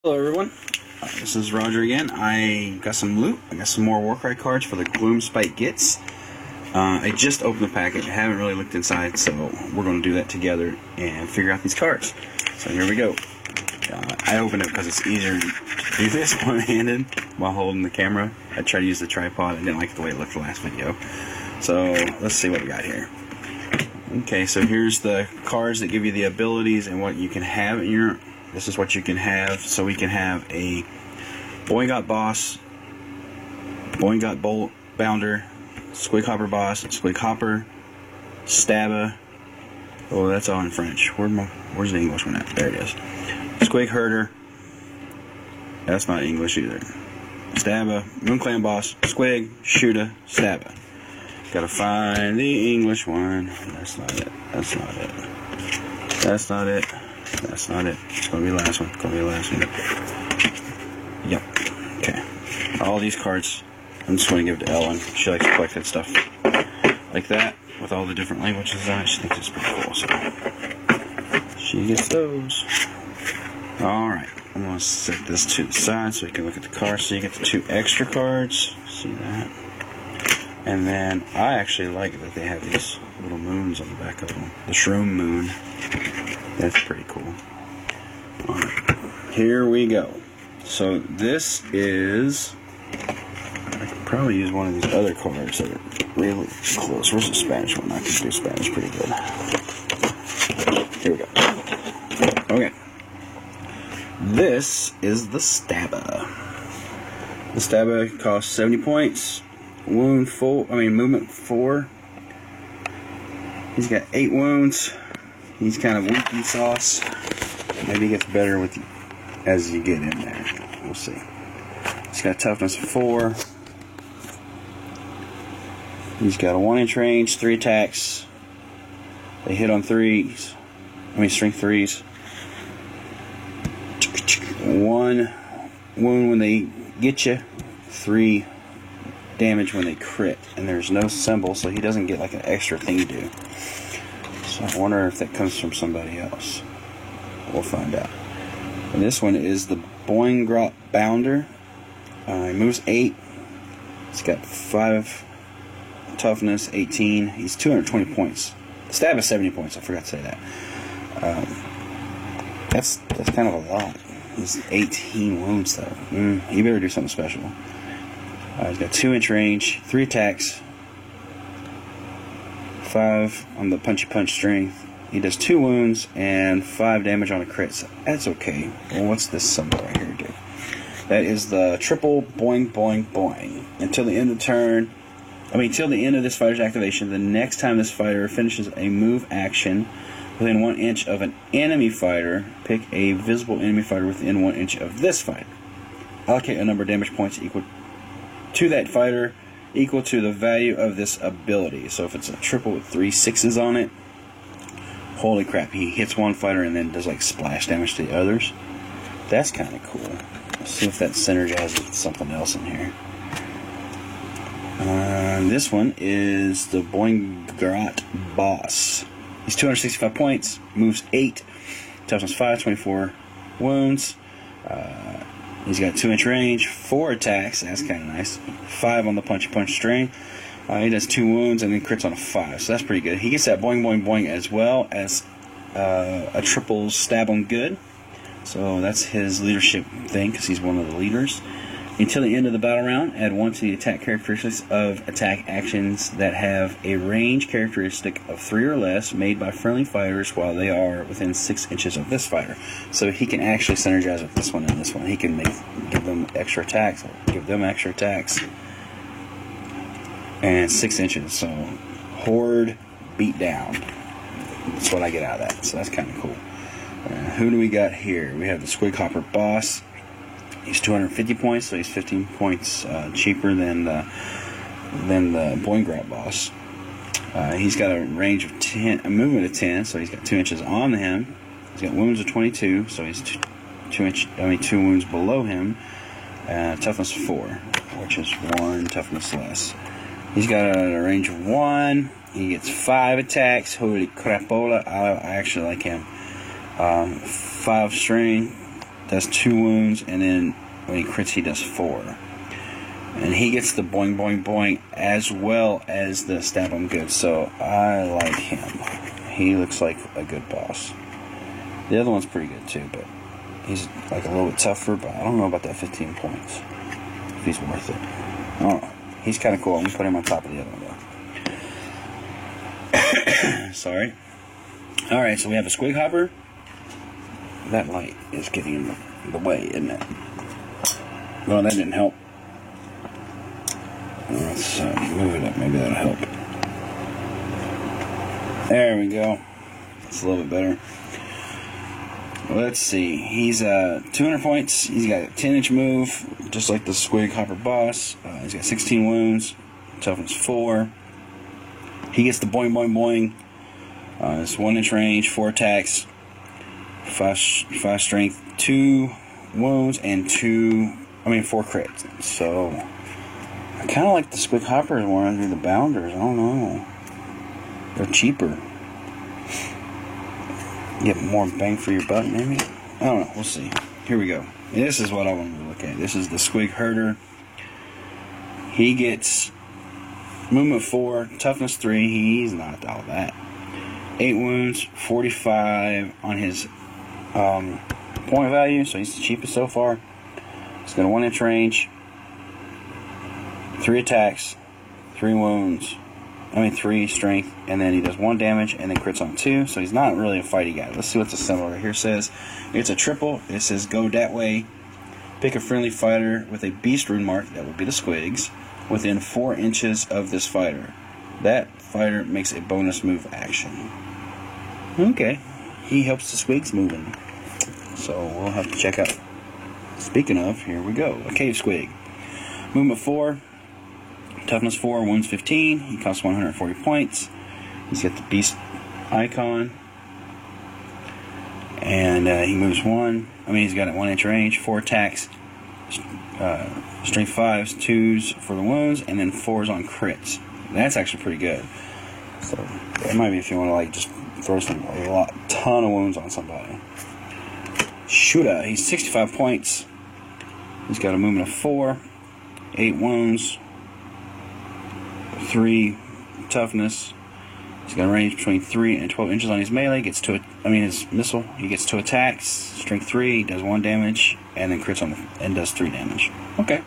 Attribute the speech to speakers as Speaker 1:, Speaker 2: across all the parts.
Speaker 1: Hello everyone, this is Roger again. I got some loot. I got some more Warcry cards for the Gloomspite Gitz. I just opened the package. I haven't really looked inside, so we're going to do that together and figure out these cards. So here we go. I opened it because it's easier to do this one-handed while holding the camera. I tried to use the tripod. I didn't like the way it looked the last video. So let's see what we got here. Okay, so here's the cards that give you the abilities and what you can have in your... This is what you can have. So we can have a Boingot Boss, Boingot Bolt Bounder, Squig Hopper Boss, Squig Hopper, Stabba. Oh, that's all in French. Where's the English one at? There it is. Squig Herder. That's not English either. Stabba, Moonclan Boss, Squig, Shooter, Stabba. Gotta find the English one. That's not it. That's not it. That's not it. That's not it. It's gonna be the last one. It's gonna be the last one. Yep. Okay. All these cards, I'm just gonna give it to Ellen. She likes collecting stuff like that with all the different languages on it. She thinks it's pretty cool, so she gets those. Alright. I'm gonna set this to the side so you can look at the cards. So you get the 2 extra cards. See that? And then I actually like that they have these little moons on the back of them. The Shroom Moon. That's pretty cool. Alright, here we go. So this is... I could probably use one of these other cards that are really close. Where's the Spanish one? I can do Spanish pretty good. Here we go. Okay. This is the Stabba. The Stabba costs 70 points. Movement 4. He's got 8 wounds. He's kind of weaky sauce. Maybe he gets better with as you get in there. We'll see. He's got toughness 4. He's got a 1-inch range, 3 attacks. They hit on 3s. Strength 3s. 1 wound when they get you. 3 damage when they crit. And there's no symbol, so he doesn't get like an extra thing to do. So I wonder if that comes from somebody else. We'll find out. And this one is the Boingot Bounder. He moves 8. He's got 5 toughness, 18. He's 220 points. Stab is 70 points. I forgot to say that. That's kind of a lot. He's 18 wounds though. He better do something special. He's got 2-inch range, 3 attacks. 5 on the punchy punch strength. He does 2 wounds and 5 damage on a crit. So that's okay. Well, what's this symbol right here do? That is the triple boing boing boing. Until the end of the turn, until the end of this fighter's activation, the next time this fighter finishes a move action within 1 inch of an enemy fighter, pick a visible enemy fighter within 1 inch of this fighter. Allocate a number of damage points equal to that fighter, equal to the value of this ability. So if it's a triple with 3 6s on it, holy crap, he hits one fighter and then does like splash damage to the others. That's kind of cool. Let's see if that synergizes with something else in here. This one is the Boingot Boss. He's 265 points, moves 8, toughness 5, 24 wounds. He's got 2-inch range, 4 attacks. That's kind of nice. 5 on the punchy punch string. He does 2 wounds and then crits on a 5. So that's pretty good. He gets that boing boing boing as well as a triple stab on good. So that's his leadership thing because he's one of the leaders. Until the end of the battle round, add 1 to the attack characteristics of attack actions that have a range characteristic of 3 or less made by friendly fighters while they are within 6 inches of this fighter. So he can actually synergize with this one and this one. He can give them extra attacks, or give them extra attacks. And 6 inches. So Horde beat down. That's what I get out of that. So that's kind of cool. Who do we got here? We have the Squig Hopper Boss. He's 250 points, so he's 15 points cheaper than the Boingot Boss. He's got a range of 10, a movement of 10, so he's got 2 inches on him. He's got wounds of 22, so he's 2 wounds below him. Toughness 4, which is 1 toughness less. He's got a range of 1. He gets 5 attacks. Holy crapola! I actually like him. 5 string, does 2 wounds, and then when he crits, he does 4. And he gets the boing boing boing as well as the stab him good. So I like him. He looks like a good boss. The other one's pretty good too, but he's like a little bit tougher. But I don't know about that 15 points. If he's worth it. I don't know. He's kind of cool. I'm gonna put him on top of the other one though. Sorry. All right, so we have a Squig Hopper. That light is getting in the way, isn't it? Well, that didn't help. Let's move it up. Maybe that'll help. There we go. That's a little bit better. Let's see. He's 200 points. He's got a 10-inch move, just like the Squig Hopper boss. He's got 16 wounds. Toughness 4. He gets the boing boing boing. It's 1-inch range, 4 attacks, 5 strength, 2 wounds, and 4 crits. So I kind of like the Squig Hoppers more under the Bounders. I don't know. They're cheaper. Get more bang for your buck, maybe? I don't know. We'll see. Here we go. This is what I want to look at. This is the Squig Herder. He gets movement 4, toughness 3. He's not all that. 8 wounds, 45 on his point value, so he's the cheapest so far. He's got a 1-inch range, 3 attacks, 3 wounds, 3 strength, and then he does 1 damage and then crits on 2, so he's not really a fighty guy. Let's see what the symbol right here says. It's a triple. It says go that way. Pick a friendly fighter with a beast rune mark, that will be the Squigs, within 4 inches of this fighter. That fighter makes a bonus move action. Okay, he helps the Squigs moving, so we'll have to check out. Speaking of, here we go. A Cave Squig. Movement 4, toughness 4, wounds 15. He costs 140 points. He's got the beast icon, and he moves 1. He's got a 1-inch range, 4 attacks, strength 5s, 2s for the wounds, and then 4s on crits. That's actually pretty good. So that might be if you want to just throw ton of wounds on somebody. Shooter, he's 65 points. He's got a movement of 4, 8 wounds, 3 toughness. He's got a range between 3 and 12 inches on his melee. His missile. He gets 2 attacks, strength 3. He does 1 damage, and then crits on and does 3 damage. Okay.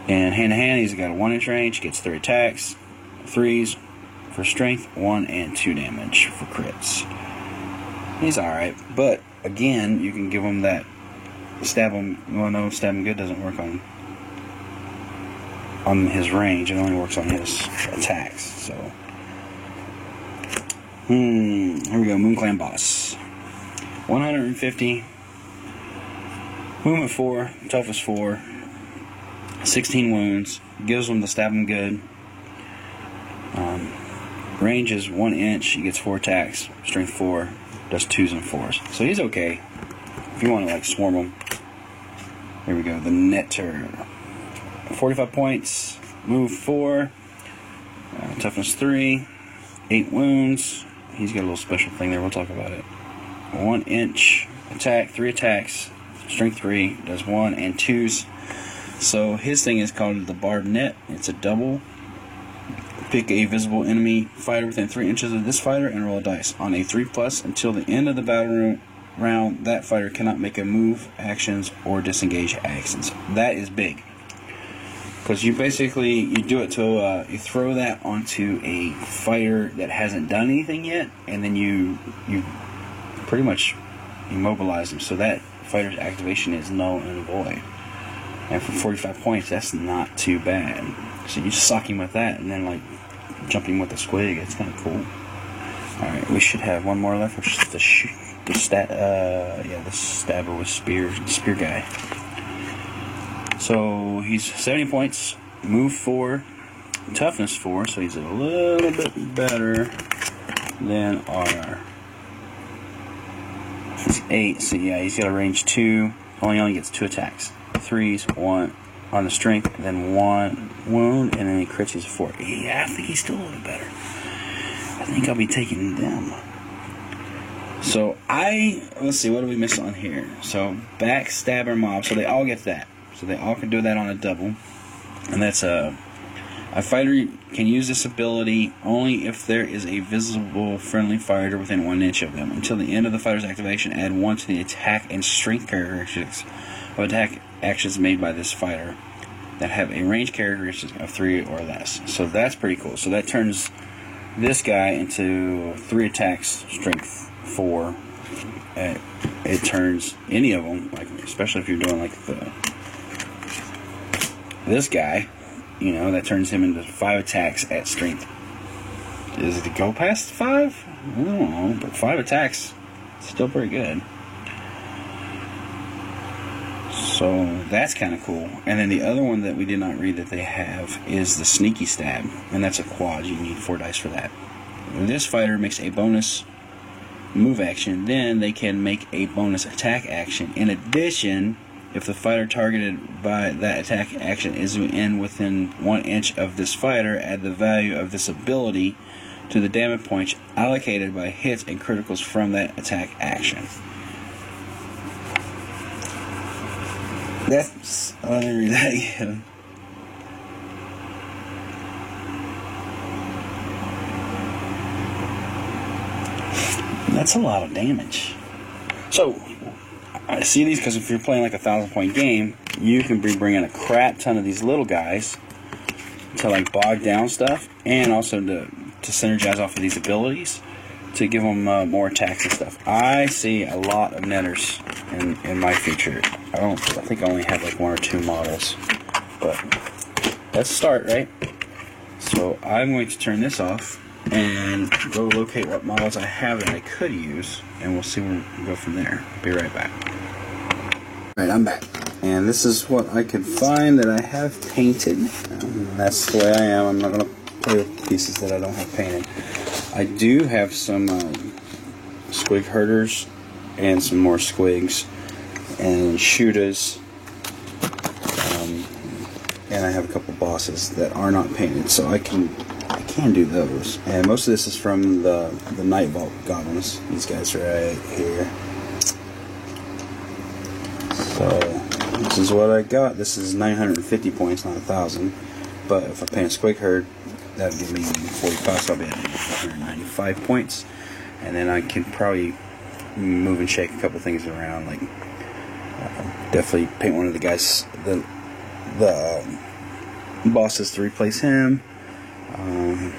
Speaker 1: And hand to hand, he's got a 1-inch range. Gets 3 attacks, 3s for strength, 1 and 2 damage for crits. He's alright, but again, you can give him that stab him. Well, no, stab him good doesn't work on his range. It only works on his attacks. So, here we go. Moon Clan boss. 150. Movement 4, toughness 4, 16 wounds. Gives him the stab him good. Range is 1 inch. He gets 4 attacks. Strength 4. Does 2s and 4s. So he's okay. If you want to swarm him. Here we go. The Netter. 45 points. Move 4. Toughness 3. 8 wounds. He's got a little special thing there. We'll talk about it. 1 inch attack. 3 attacks. Strength 3. Does 1 and 2s. So his thing is called the Barbed Net. It's a double. Pick a visible enemy fighter within 3 inches of this fighter and roll a dice. On a 3+ until the end of the battle round, that fighter cannot make a move, actions, or disengage actions. That is big. Because you do it to, you throw that onto a fighter that hasn't done anything yet, and then you pretty much immobilize them. So that fighter's activation is null and void. And for 45 points, that's not too bad. So you just sock him with that, and then jump him with the Squig. It's kind of cool. Alright, we should have one more left, which is the stabber with spear guy. So he's 70 points, move 4, toughness 4, so he's a little bit better than our. He's 8, so yeah, he's got a range 2. Only gets 2 attacks, 3s, 1 on the strength, then 1 wound, and then he crits. He's 4. Yeah, I think he's still a little better. I think I'll be taking them. So let's see, what do we miss on here? So backstabber mob, so they all get that. So they all can do that on a double. And that's a fighter can use this ability only if there is a visible friendly fighter within 1 inch of them. Until the end of the fighter's activation, add 1 to the attack and strength characteristics of attack actions made by this fighter that have a range characteristic of 3 or less. So that's pretty cool. So that turns this guy into 3 attacks, strength 4. It turns any of them, like especially if you're doing like this guy, you know, that turns him into 5 attacks at strength. Does it go past 5? I don't know, but 5 attacks, still pretty good. So that's kind of cool. And then the other one that we did not read that they have is the sneaky stab, and that's a quad. You need 4 dice for that. This fighter makes a bonus move action, then they can make a bonus attack action. In addition, if the fighter targeted by that attack action is within 1 inch of this fighter, add the value of this ability to the damage points allocated by hits and criticals from that attack action. Let me read that again. That's a lot of damage. So, I see these because if you're playing like a 1,000-point game, you can be bringing a crap ton of these little guys to like bog down stuff, and also to synergize off of these abilities to give them more attacks and stuff. I see a lot of netters in my future. I think I only have like 1 or 2 models, but let's start, right? So I'm going to turn this off and go locate what models I have that I could use, and we'll see where we go from there. Be right back. Alright, I'm back, and this is what I could find that I have painted. That's the way I am. I'm not going to play with pieces that I don't have painted. I do have some squig herders and some more squigs and shootas, and I have a couple bosses that are not painted, so I can do those. And most of this is from the Night Vault goblins. These guys right here. So this is what I got. This is 950 points, not 1,000. But if I paint a squig herd, that would give me 45, so I'll be at 195 points. And then I can probably move and shake a couple things around, like definitely paint one of the guys, the bosses, to replace him.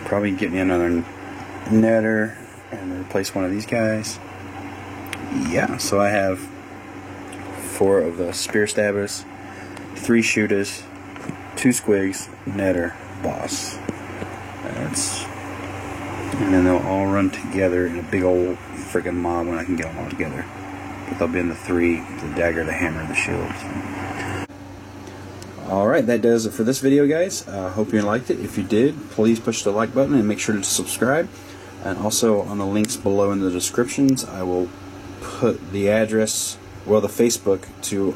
Speaker 1: Probably get me another netter and replace one of these guys. Yeah, so I have 4 of the spear stabbers, 3 shooters, 2 squigs, netter, boss. And then they'll all run together in a big old freaking mob when I can get them all together. But they'll be in the 3, the dagger, the hammer, and the shield. Alright, that does it for this video, guys. Hope you liked it. If you did, please push the like button and make sure to subscribe. And also on the links below in the descriptions, I will put the address, well, the Facebook to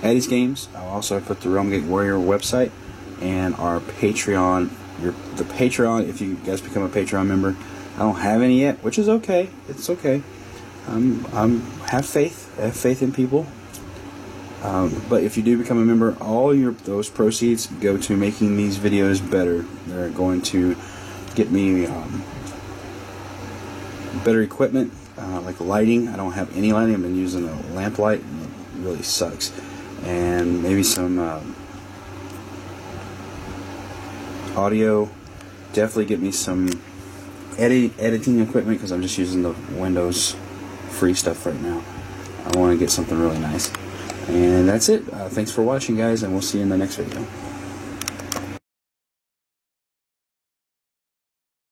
Speaker 1: Addy's Games. I'll also put the Realm Gate Warrior website and our Patreon. The Patreon, if you guys become a Patreon member, I don't have any yet, which is okay. It's okay. Have faith. I have faith in people. But if you do become a member, all those proceeds go to making these videos better. They're going to get me better equipment, like lighting. I don't have any lighting. I've been using a lamp light, and it really sucks. And maybe some audio. Definitely get me some editing equipment, because I'm just using the Windows free stuff right now. I want to get something really nice. And that's it. Thanks for watching, guys, and we'll see you in the next video.